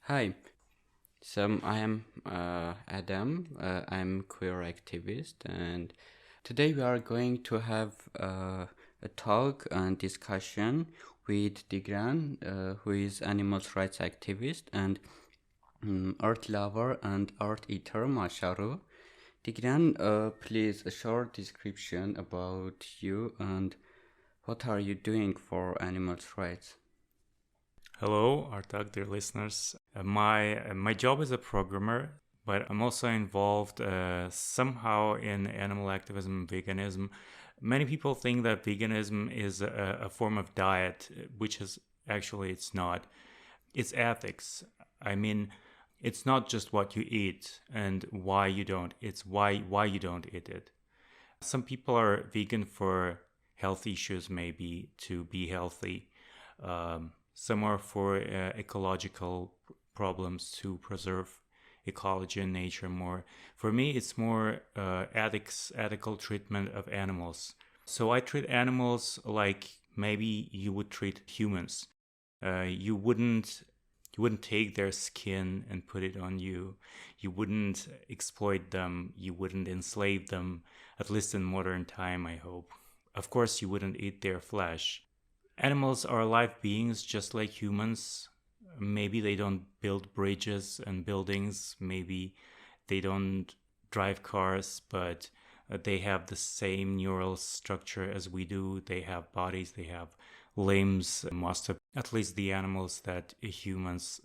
Hi, so I am Adam. I'm queer activist, and today we are going to have a talk and discussion with Tigran, who is animals rights activist and art lover and art eater, masharu. Tigran, please a short description about you and what are you doing for animals rights? Hello, Artak, dear listeners. My job is a programmer, but I'm also involved somehow in animal activism, veganism. Many people think that veganism is a form of diet, which is actually it's not. It's ethics. I mean, it's not just what you eat and why you don't. It's why you don't eat it. Some people are vegan for health issues, maybe to be healthy. Some are for ecological problems to preserve ecology and nature more. For me, it's more ethical treatment of animals. So I treat animals like maybe you would treat humans. You wouldn't take their skin and put it on you. You wouldn't exploit them. You wouldn't enslave them, at least in modern time, I hope. Of course, you wouldn't eat their flesh. Animals are live beings just like humans. Maybe they don't build bridges and buildings. Maybe they don't drive cars, but they have the same neural structure as we do. They have bodies, they have limbs, most of at least the animals that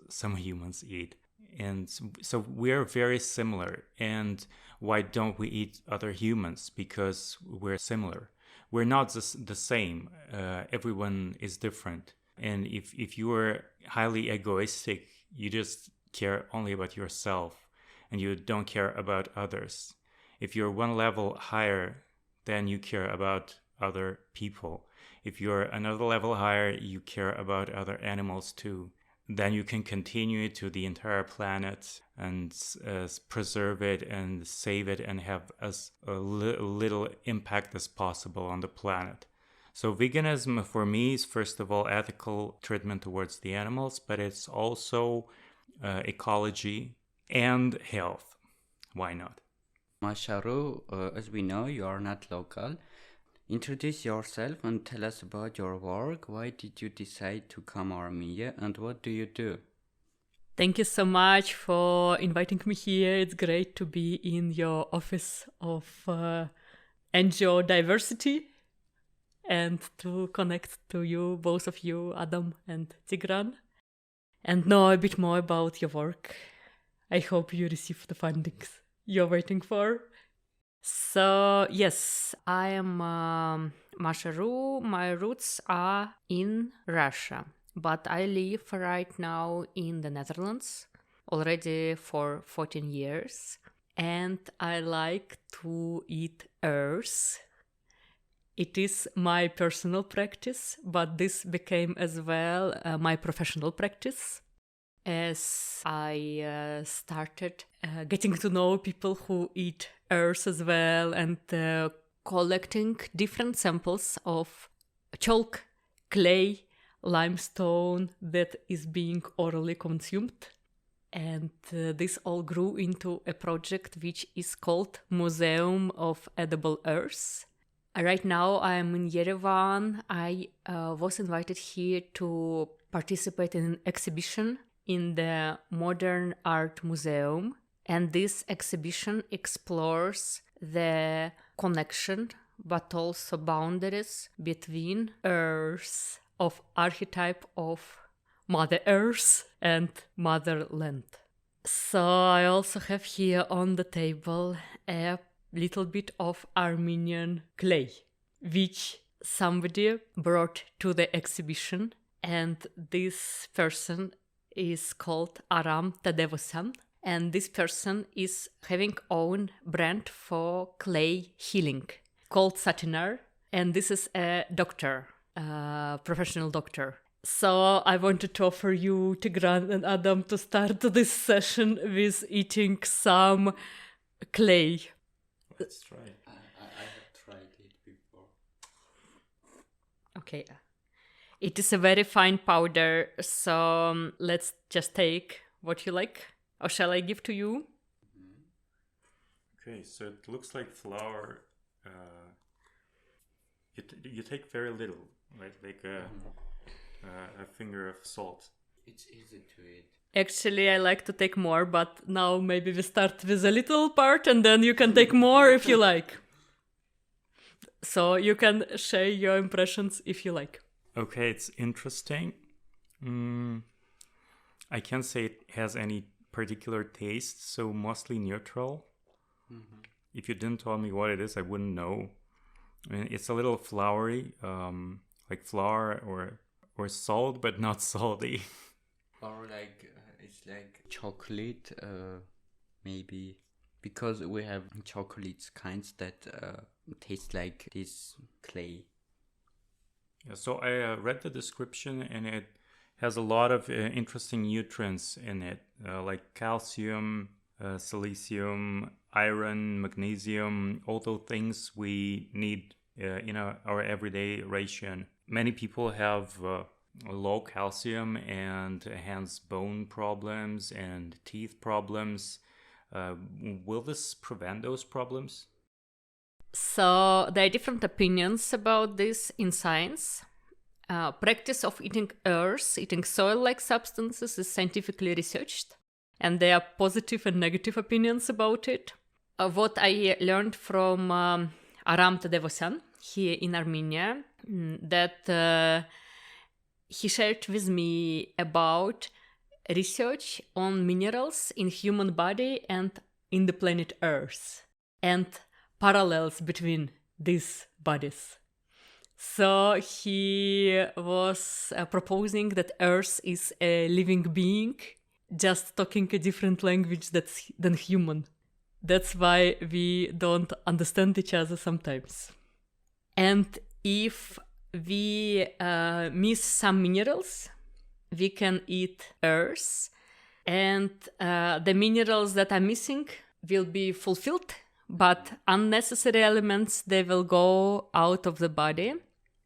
some humans eat. And so we're very similar. And why don't we eat other humans? Because we're similar. We're not the same. Everyone is different. And if you are highly egoistic, you just care only about yourself and you don't care about others. If you're one level higher, then you care about other people. If you're another level higher, you care about other animals too. Then you can continue to the entire planet and preserve it and save it and have as little impact as possible on the planet. So veganism for me is first of all ethical treatment towards the animals, but it's also ecology and health. Why not? Masharu, as we know, you are not local. Introduce yourself and tell us about your work. Why did you decide to come Armenia and what do you do? Thank you so much for inviting me here. It's great to be in your office of NGO DiverCity and to connect to you, both of you, Adam and Tigran, and know a bit more about your work. I hope you receive the fundings you're waiting for. So, yes, I am masharu. My roots are in Russia, but I live right now in the Netherlands already for 14 years. And I like to eat earth. It is my personal practice, but this became as well my professional practice, as I started getting to know people who eat earth as well and collecting different samples of chalk, clay, limestone that is being orally consumed. And this all grew into a project which is called Museum of Edible Earth. Right now I am in Yerevan. I was invited here to participate in an exhibition in the Modern Art Museum. And this exhibition explores the connection, but also boundaries between Earth of archetype of Mother Earth and Motherland. So I also have here on the table a little bit of Armenian clay, which somebody brought to the exhibition. And this person is called Artak Adam. And this person is having own brand for clay healing called Satinar. And this is a doctor, a professional doctor. So I wanted to offer you, Tigran and Adam, to start this session with eating some clay. Let's try. I have tried it before. Okay. It is a very fine powder, so let's just take what you like. Or shall I give to you? Okay, so it looks like flour. You take very little, right? Like a finger of salt. It's easy to eat. Actually, I like to take more, but now maybe we start with a little part and then you can take more if you like. So you can share your impressions if you like. Okay, it's interesting. I can't say it has any particular taste, so mostly neutral. Mm-hmm. If you didn't tell me what it is, I wouldn't know. I mean, it's a little floury, like flour or salt, but not salty. Or like it's like chocolate, maybe, because we have chocolates kinds that taste like this clay. Yeah, so I read the description and it has a lot of interesting nutrients in it, like calcium, silicium, iron, magnesium, all those things we need in our everyday ration. Many people have low calcium and hence bone problems and teeth problems. Will this prevent those problems? So there are different opinions about this in science. Practice of eating earth, eating soil-like substances is scientifically researched, and there are positive and negative opinions about it. What I learned from Aram Tadevosyan here in Armenia, that he shared with me about research on minerals in human body and in the planet Earth, and parallels between these bodies. So he was proposing that Earth is a living being, just talking a different language than human. That's why we don't understand each other sometimes. And if we miss some minerals, we can eat Earth, and the minerals that are missing will be fulfilled, but unnecessary elements, they will go out of the body.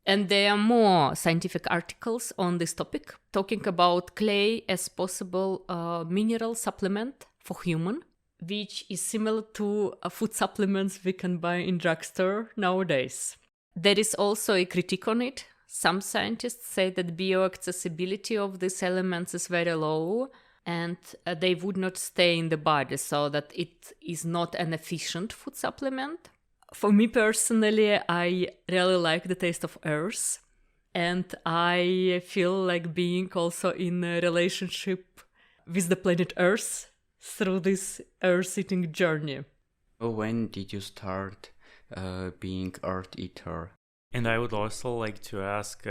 And there are more scientific articles on this topic, talking about clay as possible mineral supplement for human, which is similar to food supplements we can buy in drugstore nowadays. There is also a critique on it. Some scientists say that bioaccessibility of these elements is very low and they would not stay in the body, so that it is not an efficient food supplement. For me personally, I really like the taste of earth, and I feel like being also in a relationship with the planet Earth through this earth-eating journey. When did you start being earth eater? And I would also like to ask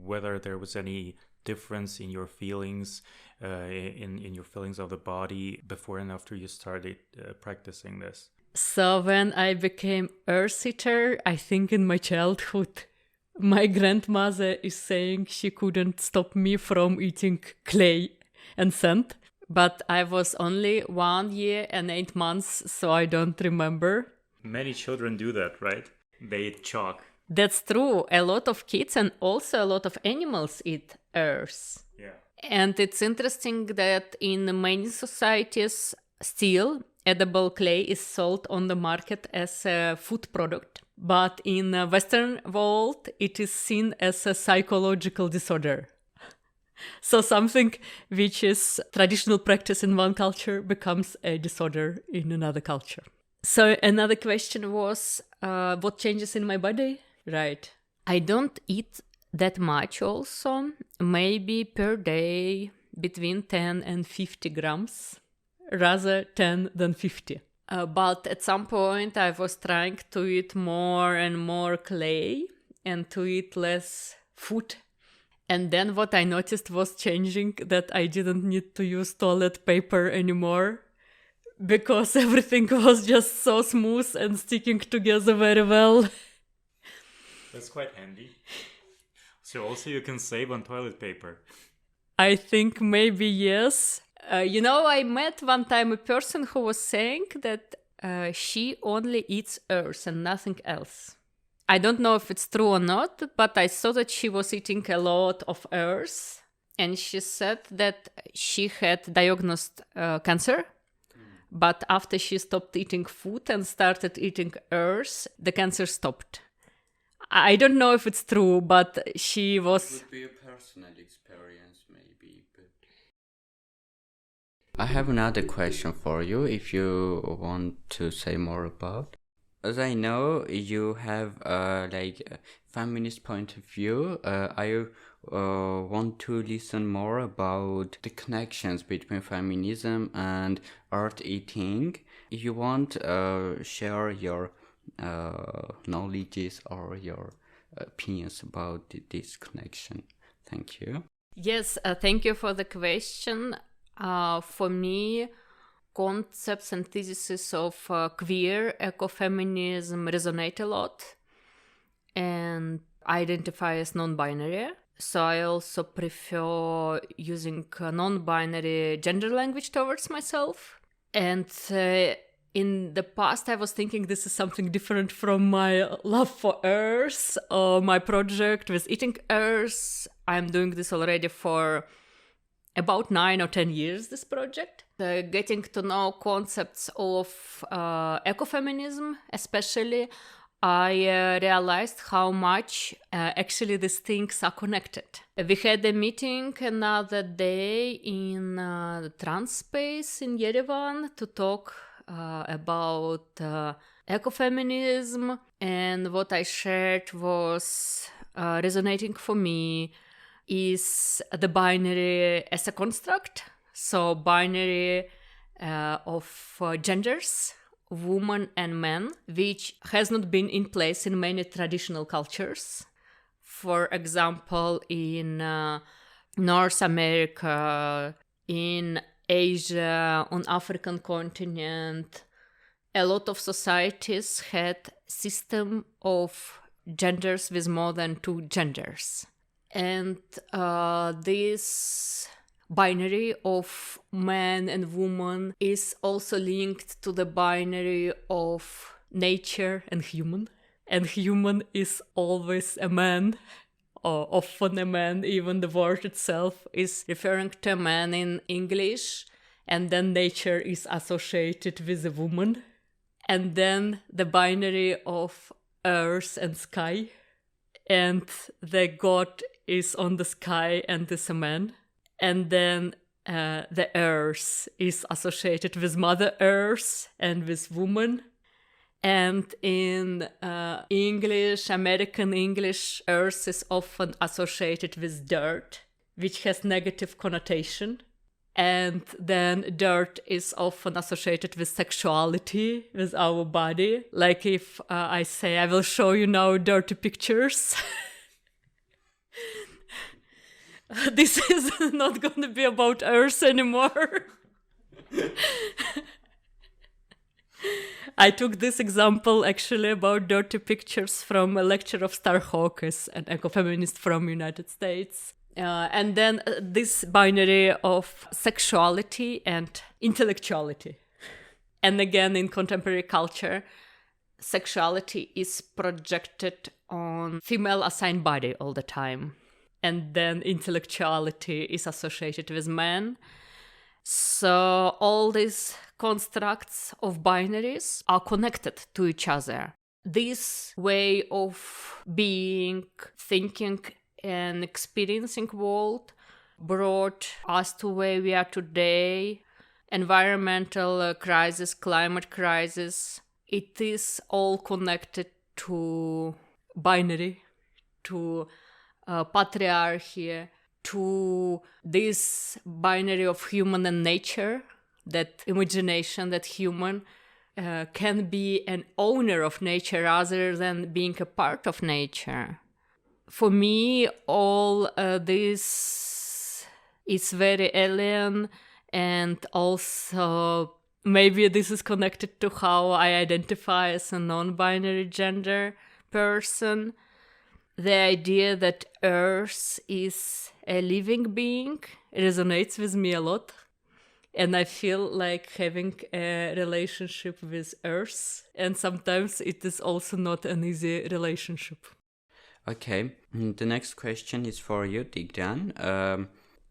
whether there was any difference in your feelings, in your feelings of the body before and after you started practicing this. So when I became earth eater, I think in my childhood, my grandmother is saying she couldn't stop me from eating clay and sand. But I was only 1 year and 8 months, so I don't remember. Many children do that, right? They eat chalk. That's true. A lot of kids and also a lot of animals eat earth. Yeah. And it's interesting that in many societies, still, edible clay is sold on the market as a food product. But in the Western world, it is seen as a psychological disorder. So something which is traditional practice in one culture becomes a disorder in another culture. So another question was, what changes in my body? Right. I don't eat that much also, maybe per day between 10 and 50 grams, rather 10 than 50. But at some point I was trying to eat more and more clay and to eat less food. And then what I noticed was changing, that I didn't need to use toilet paper anymore because everything was just so smooth and sticking together very well. That's quite handy. So also you can save on toilet paper. I think maybe yes. I met one time a person who was saying that she only eats earth and nothing else. I don't know if it's true or not, but I saw that she was eating a lot of earth and she said that she had diagnosed cancer, but after she stopped eating food and started eating earth, the cancer stopped. I don't know if it's true, but she was... It would be a personal experience, maybe. But I have another question for you, if you want to say more about. As I know, you have a feminist point of view. I want to listen more about the connections between feminism and earth eating. If you want, share your knowledges or your opinions about this connection. Thank you. Yes, thank you for the question. For me, concepts and theses of queer ecofeminism resonate a lot, and I identify as non-binary. So I also prefer using non-binary gender language towards myself. And in the past, I was thinking this is something different from my love for Earth or my project with Eating Earth. I'm doing this already for about 9 or 10 years, this project. Getting to know concepts of ecofeminism, especially, I realized how much actually these things are connected. We had a meeting another day in the trans space in Yerevan to talk about ecofeminism, and what I shared was resonating for me is the binary as a construct. So binary of genders, woman and man, which has not been in place in many traditional cultures. For example, in North America, in Asia, on African continent, a lot of societies had system of genders with more than 2 genders. And this binary of man and woman is also linked to the binary of nature and human. And human is always a man, or often a man. Even the word itself is referring to a man in English, and then nature is associated with a woman. And then the binary of earth and sky, and the god is on the sky and is a man. And then the earth is associated with Mother Earth and with woman. And in English, American English, earth is often associated with dirt, which has negative connotation. And then dirt is often associated with sexuality, with our body. Like if I say, I will show you now dirty pictures. This is not going to be about Earth anymore. I took this example actually about dirty pictures from a lecture of Star Hawkins, an ecofeminist from United States. And then this binary of sexuality and intellectuality. And again, in contemporary culture, sexuality is projected on female assigned body all the time. And then intellectuality is associated with men. So all these constructs of binaries are connected to each other. This way of being, thinking, and experiencing world brought us to where we are today. Environmental crisis, climate crisis, it is all connected to binary, to patriarchy, to this binary of human and nature, that imagination that human can be an owner of nature rather than being a part of nature. For me, all this is very alien, and also maybe this is connected to how I identify as a non-binary gender person. The idea that Earth is a living being resonates with me a lot. And I feel like having a relationship with Earth. And sometimes it is also not an easy relationship. Okay, the next question is for you, Tigran.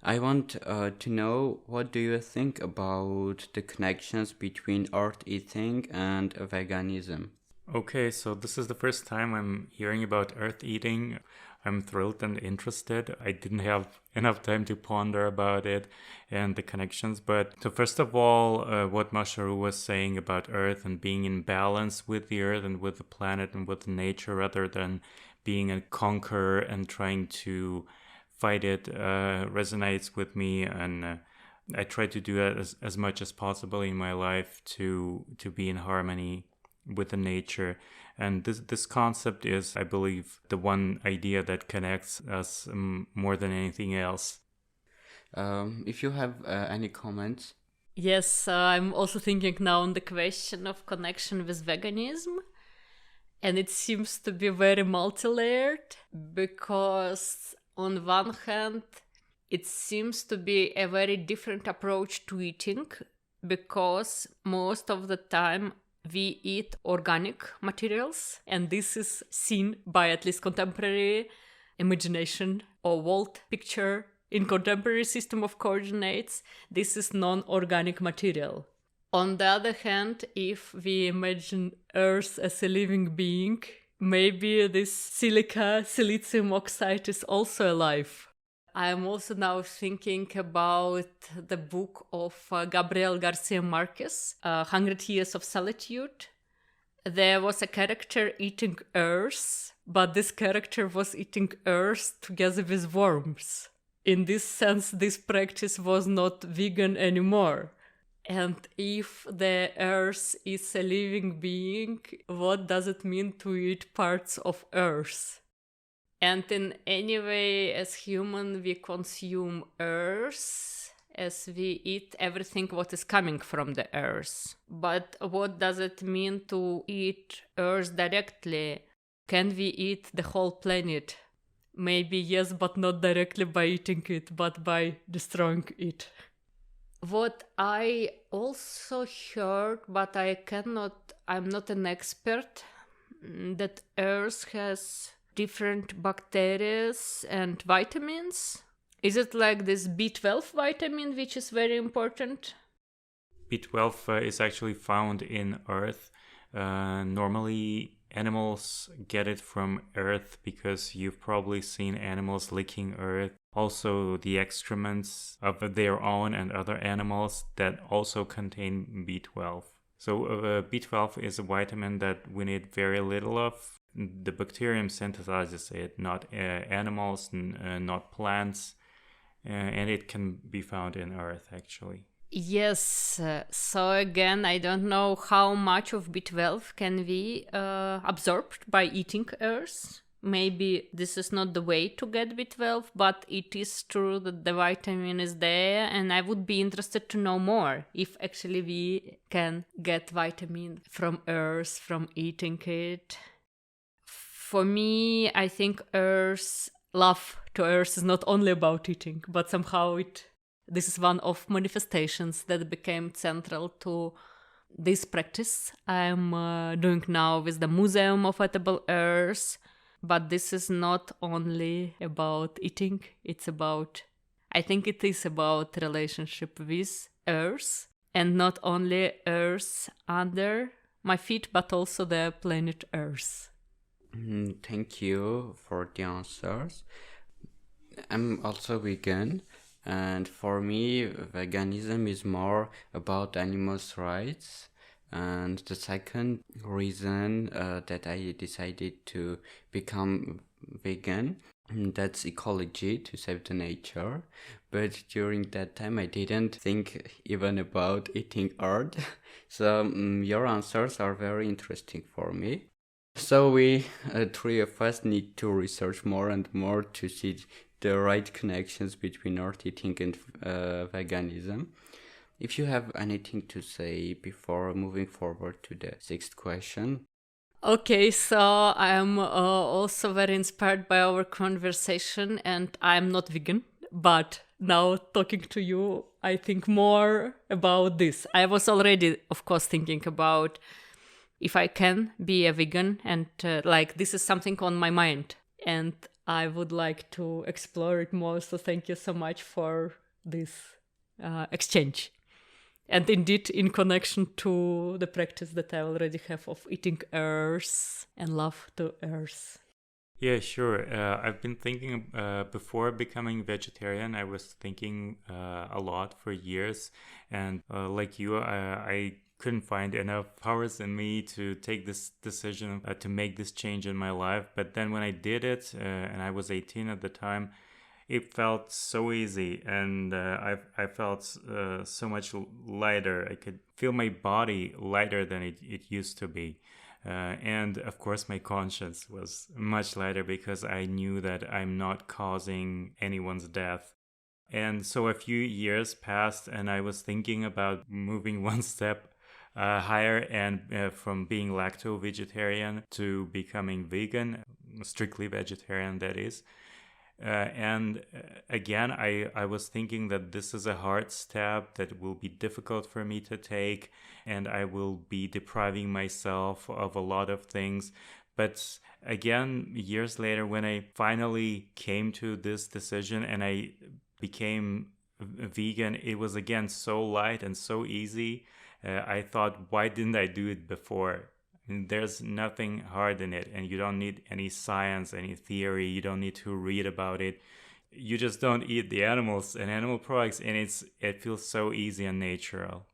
I want to know, what do you think about the connections between earth eating and veganism? Okay, so this is the first time I'm hearing about earth eating. I'm thrilled and interested. I didn't have enough time to ponder about it and the connections. But so first of all, what masharu was saying about earth and being in balance with the earth and with the planet and with nature, rather than being a conqueror and trying to fight it, resonates with me. And I try to do that as much as possible in my life to be in harmony with the nature. And this concept is, I believe, the one idea that connects us more than anything else. If you have any comments. Yes, I'm also thinking now on the question of connection with veganism. And it seems to be very multi-layered, because on one hand, it seems to be a very different approach to eating, because most of the time we eat organic materials, and this is seen by at least contemporary imagination or world picture. In contemporary system of coordinates, this is non-organic material. On the other hand, if we imagine Earth as a living being, maybe this silicium oxide is also alive. I am also now thinking about the book of Gabriel Garcia Marquez, 100 Years of Solitude. There was a character eating earth, but this character was eating earth together with worms. In this sense, this practice was not vegan anymore. And if the earth is a living being, what does it mean to eat parts of earth? And in any way, as human, we consume earth, as we eat everything what is coming from the earth. But what does it mean to eat earth directly? Can we eat the whole planet? Maybe yes, but not directly by eating it, but by destroying it. What I also heard, but I'm not an expert, that earth has different bacteria and vitamins. Is it like this B12 vitamin, which is very important? B12 is actually found in earth. Normally, animals get it from earth, because you've probably seen animals licking earth. Also, the excrements of their own and other animals that also contain B12. So B12 is a vitamin that we need very little of. The bacterium synthesizes it, not animals, not plants, and it can be found in earth, actually. Yes, so again, I don't know how much of B12 can be absorbed by eating earth. Maybe this is not the way to get B12, but it is true that the vitamin is there, and I would be interested to know more if actually we can get vitamin from earth, from eating it. For me, I think love to earth is not only about eating, but somehow this is one of manifestations that became central to this practice I'm doing now with the Museum of Edible Earth. But this is not only about eating, I think it is about relationship with earth, and not only earth under my feet, but also the planet Earth. Thank you for the answers. I'm also vegan, and for me, veganism is more about animals' rights. And the second reason that I decided to become vegan, that's ecology, to save the nature. But during that time, I didn't think even about eating earth. So your answers are very interesting for me. So we three of us need to research more and more to see the right connections between earth eating and veganism. If you have anything to say before moving forward to the sixth question. Okay, so I'm also very inspired by our conversation, and I'm not vegan, but now talking to you, I think more about this. I was already, of course, thinking about if I can be a vegan, and this is something on my mind. And I would like to explore it more. So thank you so much for this exchange. And indeed, in connection to the practice that I already have of eating earth and love to earth. Yeah, sure. I've been thinking before becoming vegetarian, I was thinking a lot for years. And like you, I couldn't find enough powers in me to take this decision, to make this change in my life. But then when I did it, and I was 18 at the time, it felt so easy, and I felt so much lighter. I could feel my body lighter than it used to be. And of course, my conscience was much lighter because I knew that I'm not causing anyone's death. And so a few years passed, and I was thinking about moving one step higher, and from being lacto-vegetarian to becoming vegan, strictly vegetarian, that is. And again, I was thinking that this is a hard step that will be difficult for me to take, and I will be depriving myself of a lot of things. But again, years later, when I finally came to this decision and I became vegan, it was again so light and so easy. I thought, why didn't I do it before? There's nothing hard in it, and you don't need any science, any theory. You don't need to read about it. You just don't eat the animals and animal products, and it feels so easy and natural.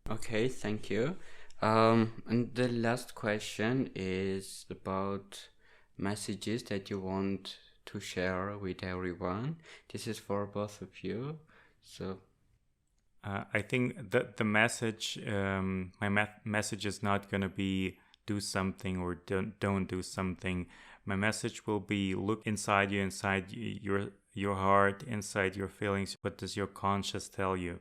Okay, thank you. And the last question is about messages that you want to share with everyone. This is for both of you. So I think that the message, my message is not going to be do something or don't do something. My message will be look inside you, inside your heart, inside your feelings. What does your conscience tell you?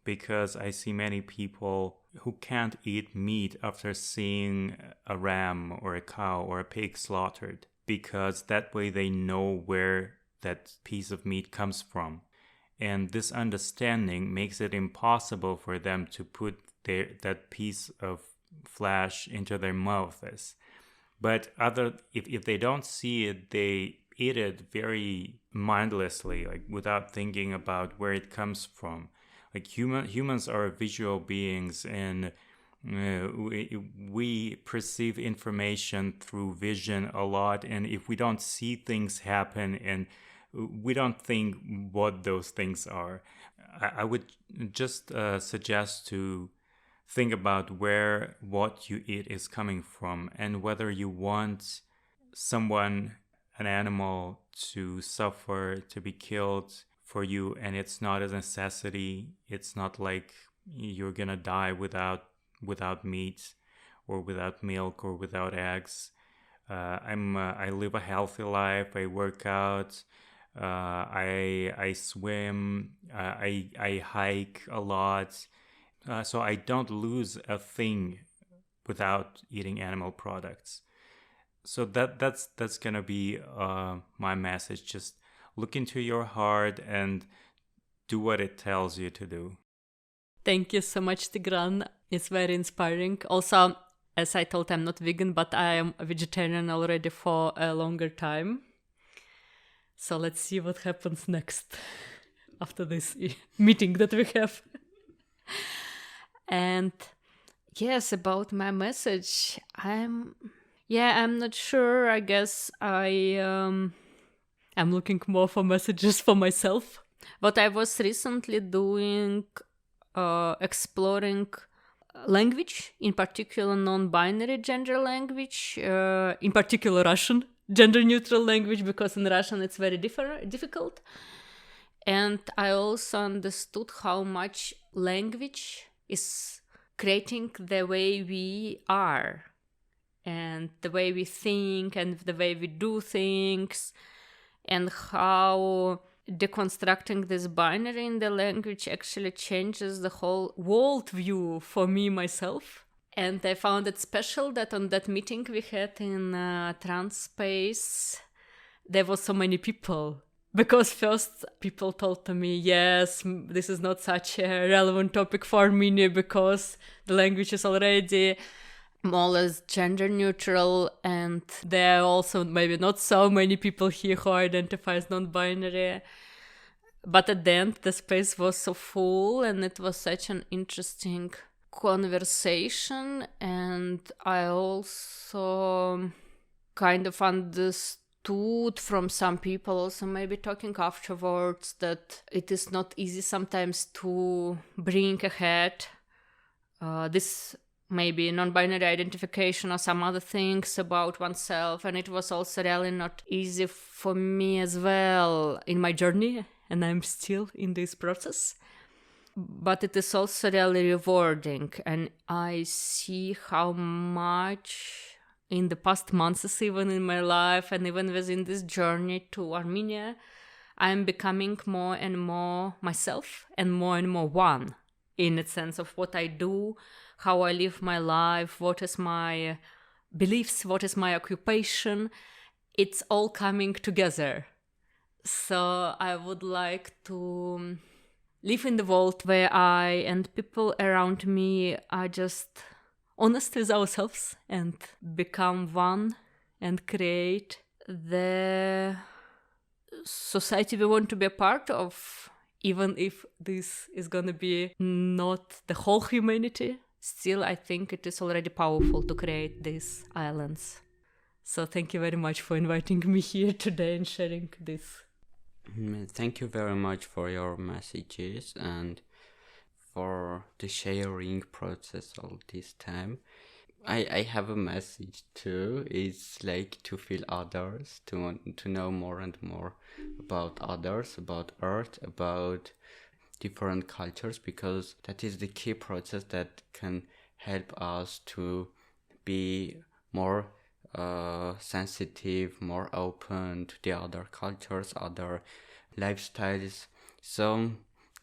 Because I see many people who can't eat meat after seeing a ram or a cow or a pig slaughtered, because that way they know where that piece of meat comes from. And this understanding makes it impossible for them to put that piece of flesh into their mouths. But if they don't see it, they eat it very mindlessly, like without thinking about where it comes from. Like humans are visual beings, and we perceive information through vision a lot. And if we don't see things happen and we don't think what those things are, I would just suggest to think about where what you eat is coming from, and whether you want someone, an animal, to suffer, to be killed for you, and it's not a necessity. It's not like you're gonna die without meat or without milk or without eggs. I live a healthy life. I work out. I swim. I hike a lot. So I don't lose a thing without eating animal products. So that's gonna be my message. Just look into your heart and do what it tells you to do. Thank you so much, Tigran. It's very inspiring. Also, as I told, I'm not vegan, but I am a vegetarian already for a longer time. So let's see what happens next after this meeting that we have. And yes, about my message, I'm not sure. I guess I'm looking more for messages for myself. What I was recently doing, exploring language, in particular non-binary gender language, in particular Russian gender-neutral language, because in Russian it's very difficult. And I also understood how much language is creating the way we are, and the way we think, and the way we do things, and how deconstructing this binary in the language actually changes the whole world view for me, myself. And I found it special that on that meeting we had in trans space, there were so many people. Because first people told to me, yes, this is not such a relevant topic for Armenia because the language is already more or less gender neutral, and there are also maybe not so many people here who identify as non-binary. But at the end, the space was so full, and it was such an interesting conversation, and I also kind of understood from some people, also maybe talking afterwards, that it is not easy sometimes to bring ahead this maybe non-binary identification or some other things about oneself. And it was also really not easy for me as well in my journey, and I'm still in this process. But it is also really rewarding, and I see how much in the past months, even in my life and even within this journey to Armenia, I'm becoming more and more myself and more one, in the sense of what I do, how I live my life, what is my beliefs, what is my occupation. It's all coming together. So I would like to live in the world where I and people around me are just honest with ourselves and become one and create the society we want to be a part of, even if this is going to be not the whole humanity. Still, I think it is already powerful to create these islands. So thank you very much for inviting me here today and sharing this. Thank you very much for your messages and for the sharing process all this time. I have a message too. It's like to feel others, to want to know more and more about others, about Earth, about different cultures, because that is the key process that can help us to be more sensitive, more open to the other cultures, other lifestyles. So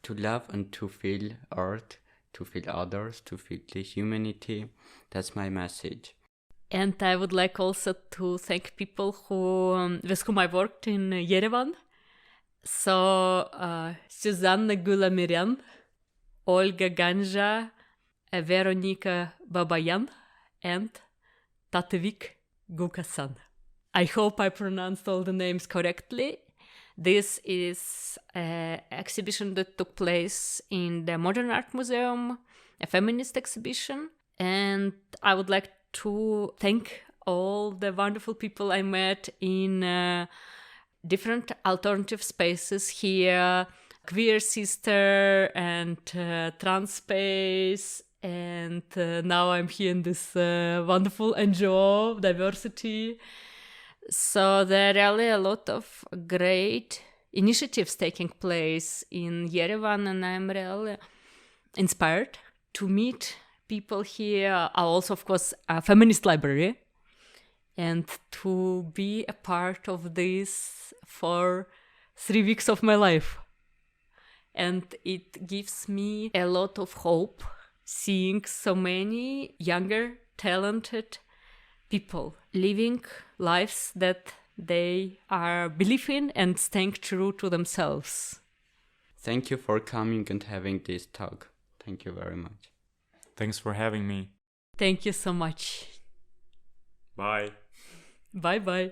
to love and to feel Earth, to feel others, to feel the humanity, that's my message. And I would like also to thank people who with whom I worked in Yerevan. So Susanna Gulamirian, Olga Ganzha, Veronika Babayan, and Tatevik Ghukasyan. I hope I pronounced all the names correctly. This is an exhibition that took place in the Modern Art Museum, a feminist exhibition. And I would like to thank all the wonderful people I met in different alternative spaces here, Queer Sister and Trans Space. And now I'm here in this wonderful NGO, DiverCity. So there are really a lot of great initiatives taking place in Yerevan, and I'm really inspired to meet people here. Also, of course, a feminist library, and to be a part of this for 3 weeks of my life. And it gives me a lot of hope seeing so many younger, talented people living lives that they are believing and staying true to themselves. Thank you for coming and having this talk. Thank you very much. Thanks for having me. Thank you so much. Bye. Bye-bye.